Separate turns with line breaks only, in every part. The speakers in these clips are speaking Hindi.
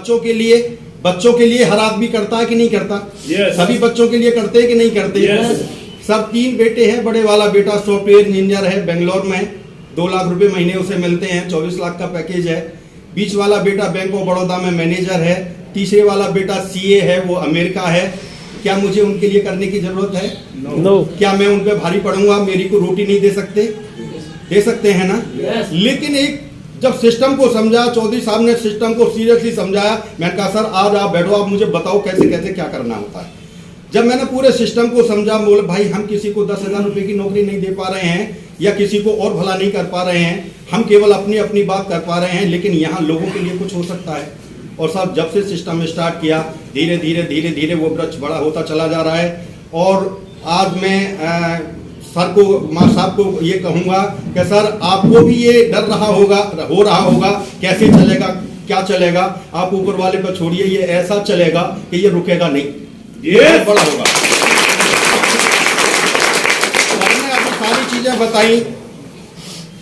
बच्चों के लिए हर आदमी करता है कि नहीं करता? सभी बच्चों के लिए करते हैं कि नहीं करते? सर 3 बेटे हैं। बड़े वाला बेटा सॉफ्टवेयर इंजीनियर है, बेंगलोर में 2 लाख रुपए महीने उसे मिलते हैं, 24 लाख का पैकेज है। बीच वाला बेटा बैंक ऑफ बड़ौदा में मैनेजर है। तीसरे वाला बेटा सीए है, वो अमेरिका है। क्या मुझे उनके लिए करने की जरूरत है?
नो।
क्या मैं उन पे भारी पड़ूंगा? मेरी को रोटी नहीं दे सकते? दे सकते हैं ना? लेकिन एक जब सिस्टम को समझा, चौधरी साहब ने सिस्टम को सीरियसली समझाया, मैंने कहा सर आज आप बैठो, आप मुझे बताओ कैसे कैसे क्या करना होता है। जब मैंने पूरे सिस्टम को समझा, बोले भाई हम किसी को 10,000 रुपए की नौकरी नहीं दे पा रहे हैं या किसी को और भला नहीं कर पा रहे हैं, हम केवल अपनी अपनी बात कर पा रहे हैं, लेकिन यहाँ लोगों के लिए कुछ हो सकता है। और साहब जब से सिस्टम स्टार्ट किया, धीरे धीरे धीरे धीरे वो वृक्ष बड़ा होता चला जा रहा है। और आज मैं सर को, मां साहब को ये कहूंगा कि सर आपको भी ये डर हो रहा होगा कैसे चलेगा, क्या चलेगा। आप ऊपर वाले पर छोड़िए, ये ऐसा चलेगा कि ये रुकेगा नहीं, ये बड़ा होगा। हमने आपको सारी चीजें बताई।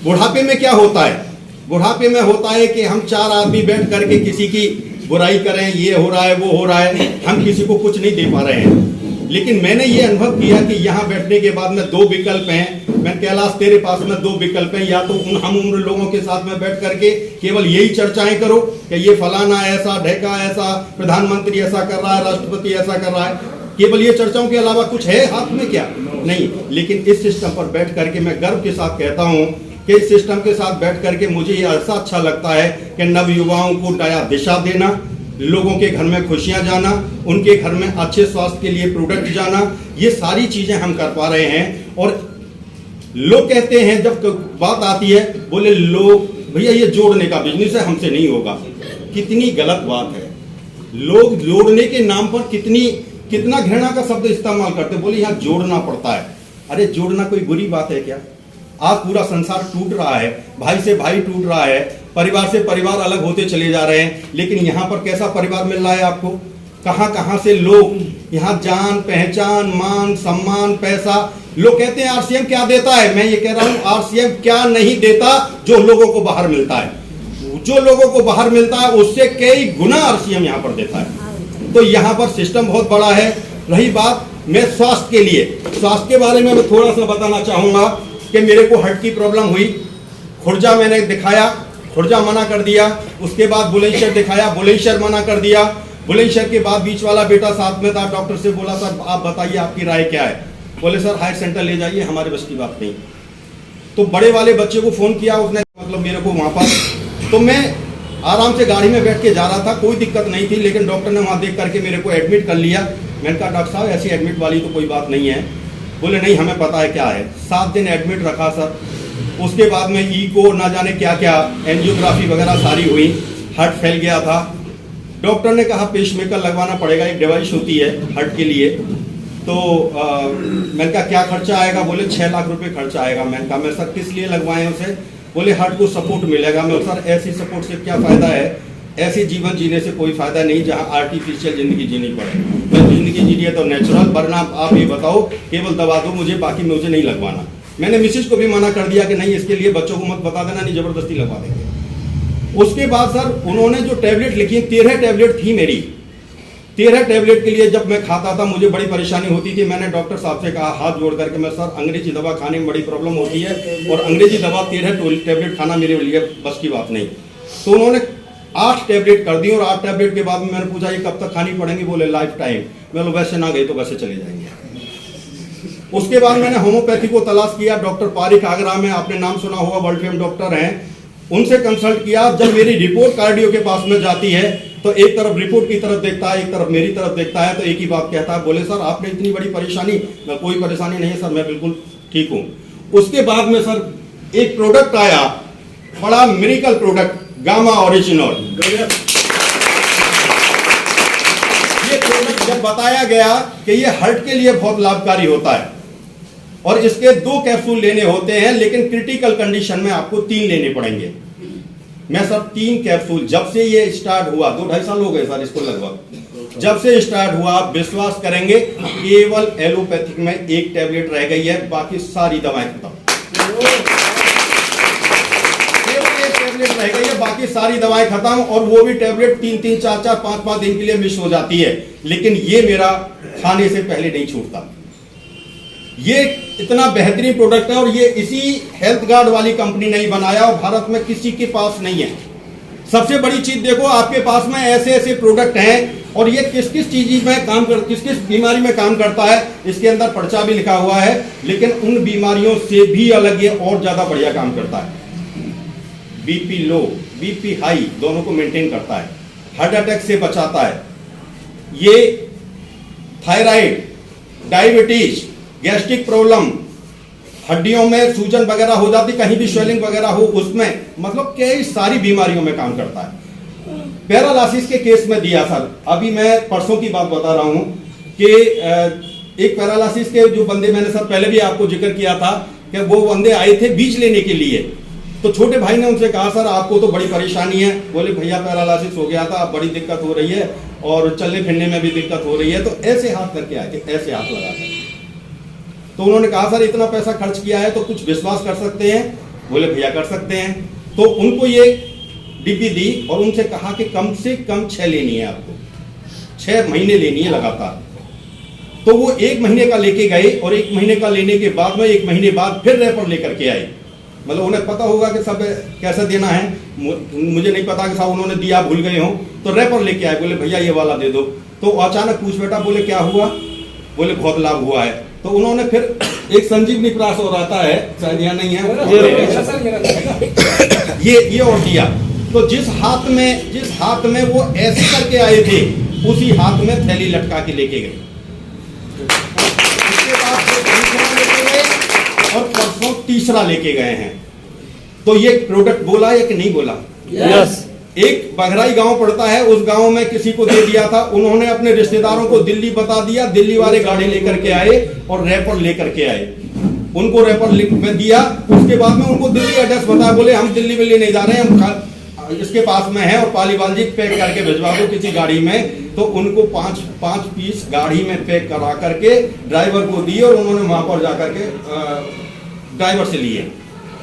बुढ़ापे में क्या होता है? बुढ़ापे में होता है कि हम 4 आदमी बैठ करके किसी की बुराई करें, ये हो रहा है, वो हो रहा है, हम किसी को कुछ नहीं दे पा रहे हैं। लेकिन मैंने ये अनुभव किया कि यहाँ बैठने के बाद में 2 विकल्प हैं। मैं कैलाश तेरे पास में 2 विकल्प हैं, या तो हम उन लोगों के साथ में बैठ करके केवल यही चर्चाएं करो कि ये फलाना ऐसा, ढेका ऐसा, प्रधानमंत्री ऐसा कर रहा है, राष्ट्रपति ऐसा कर रहा है, केवल ये चर्चाओं के अलावा कुछ है हाथ में क्या? नहीं। लेकिन इस सिस्टम पर बैठ करके मैं गर्व के साथ कहता हूँ कि इस सिस्टम के साथ बैठ करके मुझे ये ऐसा अच्छा लगता है कि नवयुवाओं को नया दिशा देना, लोगों के घर में खुशियां जाना, उनके घर में अच्छे स्वास्थ्य के लिए प्रोडक्ट जाना, ये सारी चीजें हम कर पा रहे हैं। और लोग कहते हैं, जब बात आती है, बोले लोग भैया ये जोड़ने का बिजनेस है, हमसे नहीं होगा। कितनी गलत बात है। लोग जोड़ने के नाम पर कितना घृणा का शब्द इस्तेमाल करते, बोले यहाँ जोड़ना पड़ता है। अरे जोड़ना कोई बुरी बात है क्या? आज पूरा संसार टूट रहा है, भाई से भाई टूट रहा है, परिवार से परिवार अलग होते चले जा रहे हैं, लेकिन यहाँ पर कैसा परिवार मिल रहा है आपको? कहां कहां से लोग यहाँ जान पहचान, मान सम्मान, पैसा। लोग कहते हैं आरसीएम क्या देता है, मैं ये कह रहा हूँ आरसीएम क्या नहीं देता जो लोगों को बाहर मिलता है। जो लोगों को बाहर मिलता है उससे कई गुना आरसीएम यहाँ पर देता है। तो यहाँ पर सिस्टम बहुत बड़ा है। रही बात मैं स्वास्थ्य के बारे में मैं थोड़ा सा बताना चाहूंगा कि मेरे को हार्ट की प्रॉब्लम हुई। खुर्जा मैंने दिखाया, खुर्जा मना कर दिया। उसके बाद बुलंदशहर दिखाया, बुलंदशहर मना कर दिया। बुलंदशहर के बाद बीच वाला बेटा साथ में था, डॉक्टर से बोला सर आप बताइए आपकी राय क्या है? बोले सर हायर सेंटर ले जाइए, हमारे बस की बात नहीं। तो बड़े वाले बच्चे को फोन किया उसने, मतलब मेरे को वहां पर, तो मैं आराम से गाड़ी में बैठ के जा रहा था, कोई दिक्कत नहीं थी, लेकिन डॉक्टर ने वहां देख करके मेरे को एडमिट कर लिया। मैंने कहा डॉक्टर साहब ऐसी एडमिट वाली तो कोई बात नहीं है। बोले नहीं हमें पता है क्या है। 7 दिन एडमिट रखा सर। उसके बाद में ईको ना जाने क्या क्या, एंजियोग्राफी वगैरह सारी हुई, हार्ट फैल गया था। डॉक्टर ने कहा पेसमेकर लगवाना पड़ेगा, एक डिवाइस होती है हार्ट के लिए। तो मैंने कहा क्या खर्चा आएगा? बोले 6 लाख रुपए खर्चा आएगा। मैंने कहा मैं सर किस लिए लगवाएं उसे? बोले हार्ट को सपोर्ट मिलेगा। मैं सर ऐसी सपोर्ट से क्या फायदा है? ऐसे जीवन जीने से कोई फायदा नहीं जहां आर्टिफिशियल जिंदगी जीनी पड़े। मैं जिंदगी जीनी है तो नेचुरल, वरना आप ये बताओ केवल दवा दो मुझे, बाकी मुझे नहीं लगवाना। मैंने मिसेज को भी मना कर दिया कि नहीं इसके लिए बच्चों को मत बता देना, नहीं जबरदस्ती लगवा देंगे। उसके बाद सर उन्होंने जो टैबलेट लिखी, 13 टैबलेट थी मेरी। 13 टैबलेट के लिए जब मैं खाता था मुझे बड़ी परेशानी होती थी। मैंने डॉक्टर साहब से कहा हाथ जोड़ करके, मैं सर अंग्रेजी दवा खाने में बड़ी प्रॉब्लम होती है और अंग्रेजी दवा 13 टैबलेट खाना मेरे लिए बस की बात नहीं। तो उन्होंने 8 टैबलेट कर दी और 8 टैबलेट के बाद में मैंने पूछा ये कब तक खानी पड़ेंगी? बोले लाइफ टाइम। मैं वैसे ना गई तो वैसे चले जाएंगे। उसके बाद मैंने होम्योपैथी को तलाश किया। डॉक्टर पारिक आगरा में, आपने नाम सुना होगा, वर्ल्ड फेम डॉक्टर हैं, उनसे कंसल्ट किया। जब मेरी रिपोर्ट कार्डियो के पास में जाती है तो एक तरफ रिपोर्ट की तरफ देखता है, एक तरफ मेरी तरफ देखता है, तो एक ही बात कहता है, बोले सर आपने इतनी बड़ी परेशानी? मैं कोई परेशानी नहीं है सर, मैं बिल्कुल ठीक हूँ। उसके बाद में सर एक प्रोडक्ट आया, बड़ा मिरेकल प्रोडक्ट, गामा ओरिजिनल। ये प्रोडक्ट जब बताया गया कि ये हार्ट के लिए बहुत लाभकारी होता है और इसके 2 कैप्सूल लेने होते हैं, लेकिन क्रिटिकल कंडीशन में आपको 3 लेने पड़ेंगे। मैं सर 3 कैप्सूल, जब से ये स्टार्ट हुआ 2-2.5 साल हो गए सर इसको लगभग, जब से स्टार्ट हुआ, आप विश्वास करेंगे केवल एलोपैथिक में 1 टैबलेट रह गई है, बाकी सारी दवाएं खत्म। टेबलेट रह गई है, बाकी सारी दवाएं खत्म, और वो भी टेबलेट 3-3, 4-4, 5-5 दिन के लिए मिस हो जाती है, लेकिन ये मेरा खाने से पहले नहीं छूटता। ये इतना बेहतरीन प्रोडक्ट है, और ये इसी हेल्थ गार्ड वाली कंपनी ने ही बनाया, और भारत में किसी के पास नहीं है। सबसे बड़ी चीज देखो, आपके पास में ऐसे ऐसे प्रोडक्ट हैं, और ये किस किस चीज में काम कर, किस किस बीमारी में काम करता है, इसके अंदर पर्चा भी लिखा हुआ है, लेकिन उन बीमारियों से भी अलग ये और ज्यादा बढ़िया काम करता है। बीपी लो, बीपी हाई दोनों को मेंटेन करता है, हार्ट अटैक से बचाता है, ये थायराइड, डायबिटीज, गैस्ट्रिक प्रॉब्लम, हड्डियों में सूजन वगैरह हो जाती, कहीं भी स्वेलिंग वगैरह हो उसमें, मतलब कई सारी बीमारियों में काम करता है। पैरालिसिस के केस में दिया सर, अभी मैं परसों की बात बता रहा हूं कि एक पैरालिसिस के जो बंदे, मैंने सर पहले भी आपको जिक्र किया था कि वो बंदे आए थे बीज लेने के लिए, तो छोटे भाई ने उनसे कहा सर आपको तो बड़ी परेशानी है, बोले भैया पैरालिसिस हो गया था, बड़ी दिक्कत हो रही है और चलने फिरने में भी दिक्कत हो रही है, तो ऐसे हाथ करके आए थे, ऐसे हाथ लगा कर। तो उन्होंने कहा सर इतना पैसा खर्च किया है तो कुछ विश्वास कर सकते हैं, बोले भैया कर सकते हैं। तो उनको ये डिब्बी दी और उनसे कहा कि कम से कम 6 लेनी है, आपको 6 महीने लेनी है लगातार। तो वो 1 महीने का लेके गए, और 1 महीने का लेने के बाद में 1 महीने बाद फिर रैपर लेकर के आए। मतलब उन्हें पता होगा कि सब कैसे देना है, मुझे नहीं पता कि साहब उन्होंने दिया भूल गए हो, तो रैपर लेके आए, बोले भैया ये वाला दे दो। तो अचानक पूछ बैठा, बोले क्या हुआ, बोले बहुत लाभ हुआ है। तो उन्होंने फिर एक संजीवनी प्रास और आता है, शायद यहाँ नहीं है, ये और दिया। तो जिस हाथ में वो ऐसे करके आए थे, उसी हाथ में थैली लटका के लेके गए। उसके बाद लेके गए और परसों तीसरा लेके गए हैं। तो ये प्रोडक्ट बोला या कि नहीं बोला?
यस।
एक बघराई गांव पड़ता है, उस गांव में किसी को दे दिया था, उन्होंने अपने रिश्तेदारों को दिल्ली बता दिया, दिल्ली वाले गाड़ी लेकर के आए और रैपर लेकर के आए, उनको रैपर में दिया। उसके बाद में उनको दिल्ली एड्रेस बताया, बोले हम दिल्ली विल्ली नहीं जा रहे हैं, हम इसके पास में है और पालीवाल जी पैक करके भिजवा दो किसी गाड़ी में। तो उनको 5 पीस गाड़ी में पैक करा करके ड्राइवर को दिए और उन्होंने वहां पर जाकर के ड्राइवर से लिए।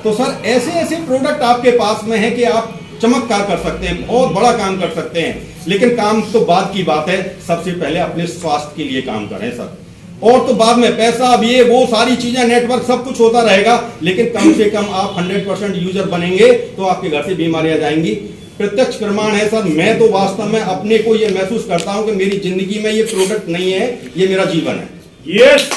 तो सर ऐसे ऐसे प्रोडक्ट आपके पास में है कि आप चमत्कार कर सकते हैं, बहुत बड़ा काम कर सकते हैं, लेकिन काम तो बाद की बात है। सबसे पहले अपने स्वास्थ्य के लिए काम करें सर, और तो बाद में पैसा, अब ये वो सारी चीजें, नेटवर्क सब कुछ होता रहेगा, लेकिन कम से कम आप 100% यूजर बनेंगे तो आपके घर से बीमारियां जाएंगी। प्रत्यक्ष प्रमाण है सर, मैं तो वास्तव में अपने को ये महसूस करता हूं कि मेरी जिंदगी में ये प्रोडक्ट नहीं है, ये मेरा जीवन है।
यस।